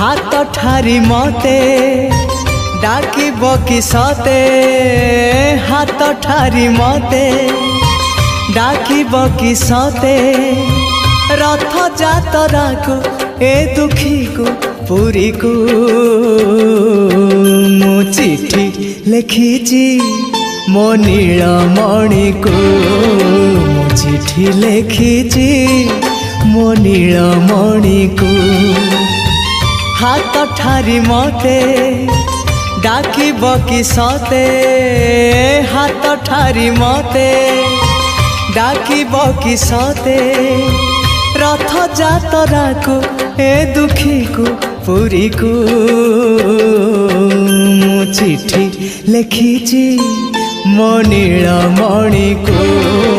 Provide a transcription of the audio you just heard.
हाथ ठारी मते डाकिब कि सते हाथ ठारी मते डाकिब कि सते रथ जातरा को ए दुखी को पुरी को मु चिठी लिखिची मो नीलमणि को मु चिठी लिखिची मो नीलमणि को हाथ ठारी मते डाकिब कि सते हाथ ठारी मते डाकिब कि सते रथ जातरा को ए दुखी को पुरी को मु चिठी लिखिची मो नीलमणि को।